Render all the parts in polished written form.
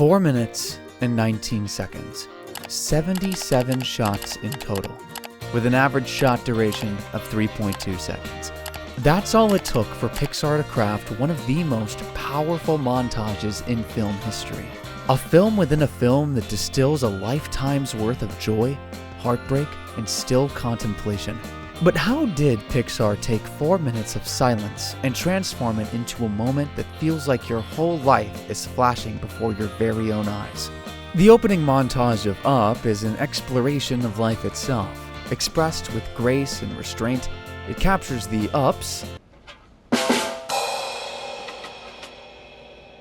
4 minutes and 19 seconds. 77 shots in total, with an average shot duration of 3.2 seconds. That's all it took for Pixar to craft one of the most powerful montages in film history. A film within a film that distills a lifetime's worth of joy, heartbreak, and still contemplation. But how did Pixar take 4 minutes of silence and transform it into a moment that feels like your whole life is flashing before your very own eyes? The opening montage of Up is an exploration of life itself. Expressed with grace and restraint, it captures the ups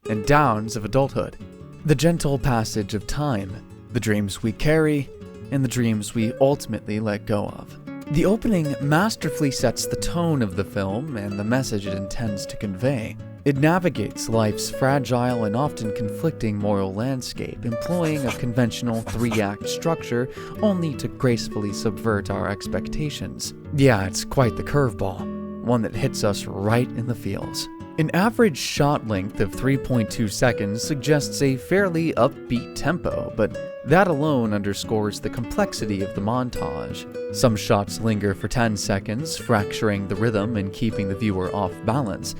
and downs of adulthood, the gentle passage of time, the dreams we carry, and the dreams we ultimately let go of. The opening masterfully sets the tone of the film and the message it intends to convey. It navigates life's fragile and often conflicting moral landscape, employing a conventional 3-act structure only to gracefully subvert our expectations. Yeah, it's quite the curveball, one that hits us right in the feels. An average shot length of 3.2 seconds suggests a fairly upbeat tempo, but that alone underscores the complexity of the montage. Some shots linger for 10 seconds, fracturing the rhythm and keeping the viewer off balance.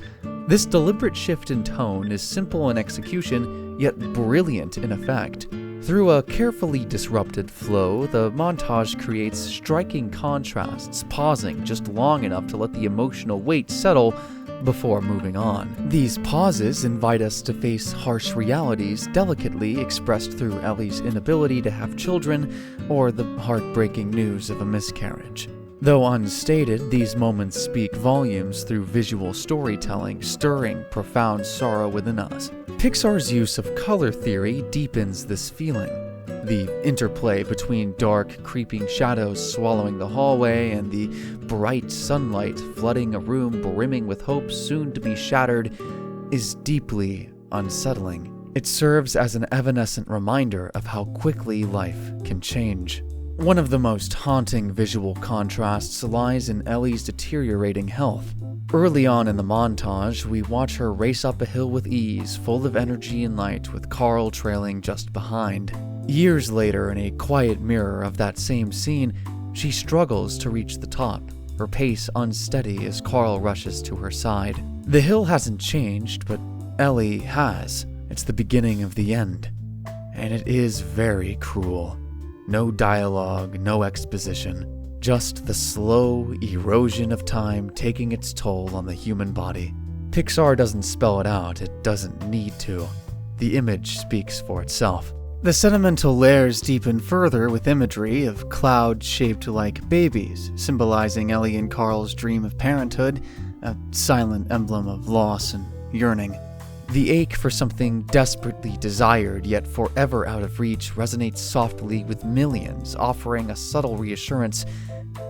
This deliberate shift in tone is simple in execution, yet brilliant in effect. Through a carefully disrupted flow, the montage creates striking contrasts, pausing just long enough to let the emotional weight settle before moving on. These pauses invite us to face harsh realities delicately expressed through Ellie's inability to have children or the heartbreaking news of a miscarriage. Though unstated, these moments speak volumes through visual storytelling, stirring profound sorrow within us. Pixar's use of color theory deepens this feeling. The interplay between dark, creeping shadows swallowing the hallway and the bright sunlight flooding a room brimming with hope soon to be shattered is deeply unsettling. It serves as an evanescent reminder of how quickly life can change. One of the most haunting visual contrasts lies in Ellie's deteriorating health. Early on in the montage, we watch her race up a hill with ease, full of energy and light, with Carl trailing just behind. Years later, in a quiet mirror of that same scene, she struggles to reach the top, her pace unsteady as Carl rushes to her side. The hill hasn't changed, but Ellie has. It's the beginning of the end. And it is very cruel. No dialogue, no exposition, just the slow erosion of time taking its toll on the human body. Pixar doesn't spell it out, it doesn't need to. The image speaks for itself. The sentimental layers deepen further with imagery of clouds shaped like babies, symbolizing Ellie and Carl's dream of parenthood, a silent emblem of loss and yearning. The ache for something desperately desired yet forever out of reach resonates softly with millions, offering a subtle reassurance.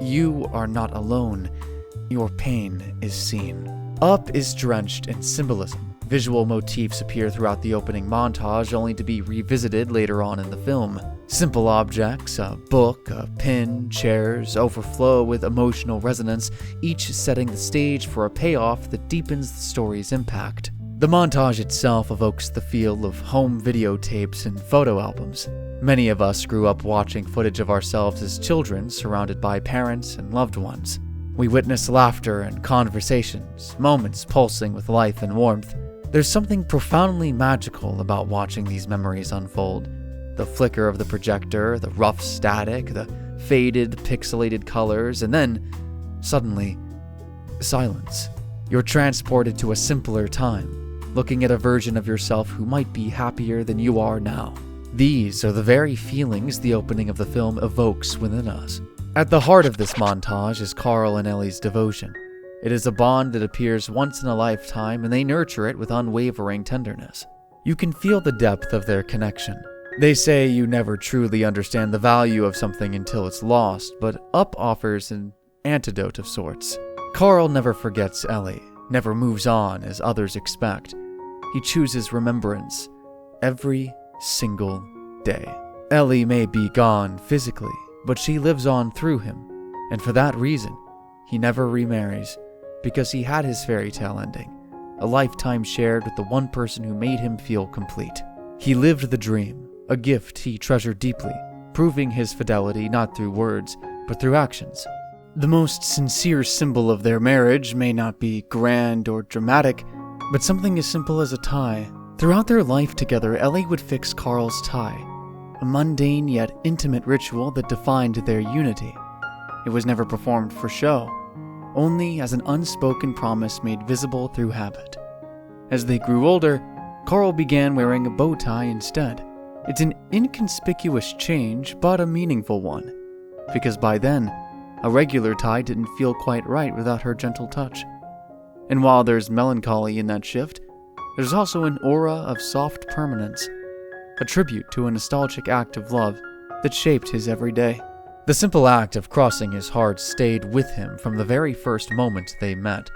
You are not alone. Your pain is seen. Up is drenched in symbolism. Visual motifs appear throughout the opening montage only to be revisited later on in the film. Simple objects, a book, a pin, chairs, overflow with emotional resonance, each setting the stage for a payoff that deepens the story's impact. The montage itself evokes the feel of home videotapes and photo albums. Many of us grew up watching footage of ourselves as children surrounded by parents and loved ones. We witness laughter and conversations, moments pulsing with life and warmth. There's something profoundly magical about watching these memories unfold. The flicker of the projector, the rough static, the faded, pixelated colors, and then, suddenly, silence. You're transported to a simpler time, looking at a version of yourself who might be happier than you are now. These are the very feelings the opening of the film evokes within us. At the heart of this montage is Carl and Ellie's devotion. It is a bond that appears once in a lifetime, and they nurture it with unwavering tenderness. You can feel the depth of their connection. They say you never truly understand the value of something until it's lost, but Up offers an antidote of sorts. Carl never forgets Ellie, never moves on as others expect. He chooses remembrance every single day. Ellie may be gone physically, but she lives on through him, and for that reason, he never remarries, because he had his fairy tale ending, a lifetime shared with the one person who made him feel complete. He lived the dream, a gift he treasured deeply, proving his fidelity not through words, but through actions. The most sincere symbol of their marriage may not be grand or dramatic, but something as simple as a tie. Throughout their life together, Ellie would fix Carl's tie, a mundane yet intimate ritual that defined their unity. It was never performed for show, only as an unspoken promise made visible through habit. As they grew older, Carl began wearing a bow tie instead. It's an inconspicuous change, but a meaningful one, because by then, a regular tie didn't feel quite right without her gentle touch. And while there's melancholy in that shift, there's also an aura of soft permanence, a tribute to a nostalgic act of love that shaped his everyday. The simple act of crossing his heart stayed with him from the very first moment they met,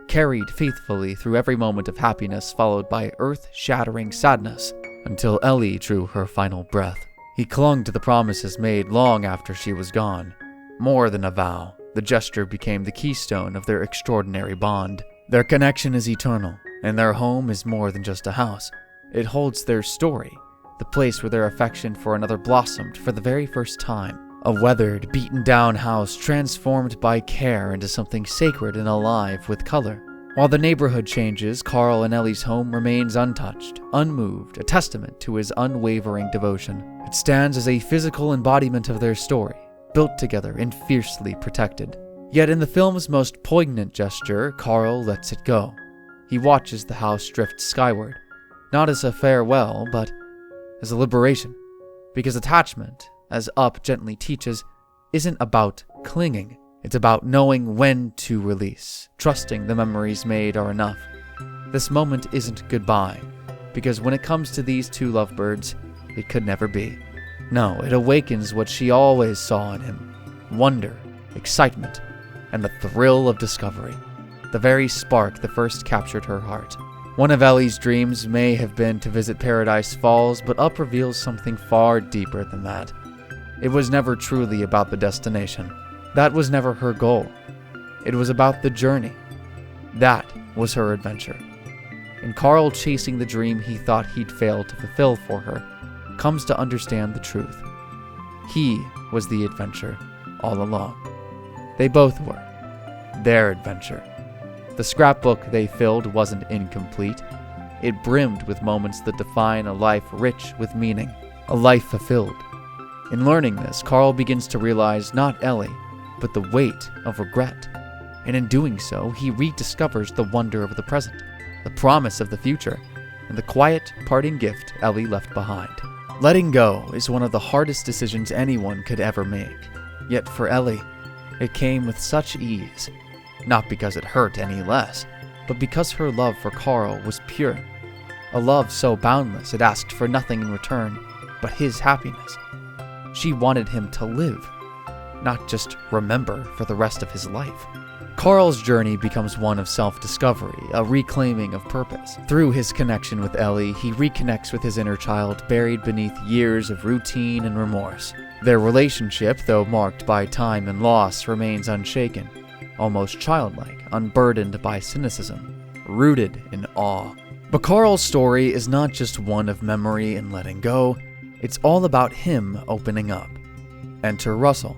carried faithfully through every moment of happiness followed by earth-shattering sadness, until Ellie drew her final breath. He clung to the promises made long after she was gone. More than a vow, the gesture became the keystone of their extraordinary bond. Their connection is eternal, and their home is more than just a house. It holds their story, the place where their affection for another blossomed for the very first time. A weathered, beaten-down house transformed by care into something sacred and alive with color. While the neighborhood changes, Carl and Ellie's home remains untouched, unmoved, a testament to his unwavering devotion. It stands as a physical embodiment of their story, built together and fiercely protected. Yet in the film's most poignant gesture, Carl lets it go. He watches the house drift skyward, not as a farewell, but as a liberation. Because attachment, as Up gently teaches, isn't about clinging. It's about knowing when to release, trusting the memories made are enough. This moment isn't goodbye, because when it comes to these two lovebirds, it could never be. No, it awakens what she always saw in him: wonder, excitement, and the thrill of discovery. The very spark that first captured her heart. One of Ellie's dreams may have been to visit Paradise Falls, but Up reveals something far deeper than that. It was never truly about the destination. That was never her goal. It was about the journey. That was her adventure. And Carl, chasing the dream he thought he'd failed to fulfill for her, comes to understand the truth. He was the adventure all along. They both were. Their adventure. The scrapbook they filled wasn't incomplete. It brimmed with moments that define a life rich with meaning, a life fulfilled. In learning this, Carl begins to realize not Ellie, but the weight of regret. And in doing so, he rediscovers the wonder of the present, the promise of the future, and the quiet parting gift Ellie left behind. Letting go is one of the hardest decisions anyone could ever make. Yet for Ellie, it came with such ease. Not because it hurt any less, but because her love for Carl was pure. A love so boundless it asked for nothing in return but his happiness. She wanted him to live, not just remember for the rest of his life. Carl's journey becomes one of self-discovery, a reclaiming of purpose. Through his connection with Ellie, he reconnects with his inner child buried beneath years of routine and remorse. Their relationship, though marked by time and loss, remains unshaken, almost childlike, unburdened by cynicism, rooted in awe. But Carl's story is not just one of memory and letting go, it's all about him opening up. Enter Russell.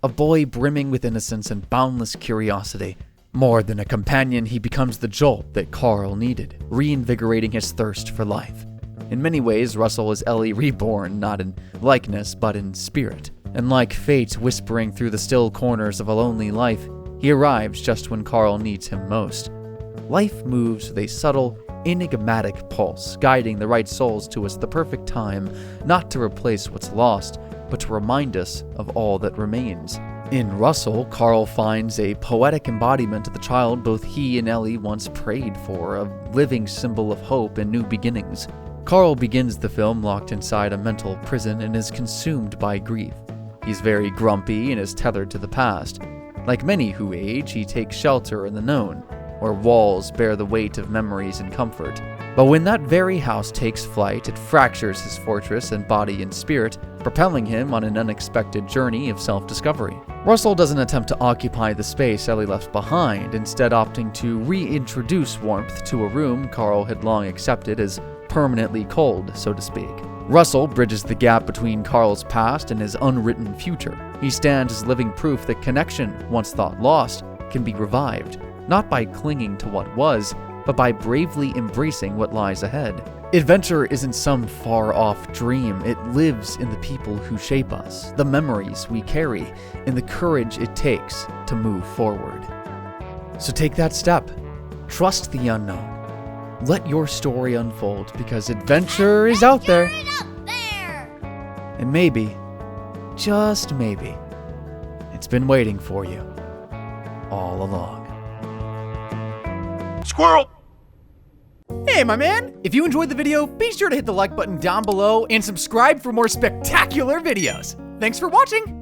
A boy brimming with innocence and boundless curiosity. More than a companion, he becomes the jolt that Carl needed, reinvigorating his thirst for life. In many ways, Russell is Ellie reborn, not in likeness, but in spirit. And like fate whispering through the still corners of a lonely life, he arrives just when Carl needs him most. Life moves with a subtle, enigmatic pulse, guiding the right souls to us at the perfect time, not to replace what's lost, but to remind us of all that remains. In Russell, Carl finds a poetic embodiment of the child both he and Ellie once prayed for, a living symbol of hope and new beginnings. Carl begins the film locked inside a mental prison and is consumed by grief. He's very grumpy and is tethered to the past. Like many who age, he takes shelter in the known, where walls bear the weight of memories and comfort. But when that very house takes flight, it fractures his fortress and body and spirit, propelling him on an unexpected journey of self-discovery. Russell doesn't attempt to occupy the space Ellie left behind, instead opting to reintroduce warmth to a room Carl had long accepted as permanently cold, so to speak. Russell bridges the gap between Carl's past and his unwritten future. He stands as living proof that connection, once thought lost, can be revived, not by clinging to what was, but by bravely embracing what lies ahead. Adventure isn't some far-off dream. It lives in the people who shape us, the memories we carry, and the courage it takes to move forward. So take that step. Trust the unknown. Let your story unfold, because adventure is out there. And maybe, just maybe, it's been waiting for you all along. Squirrel! Hey, my man! If you enjoyed the video, be sure to hit the like button down below and subscribe for more spectacular videos. Thanks for watching!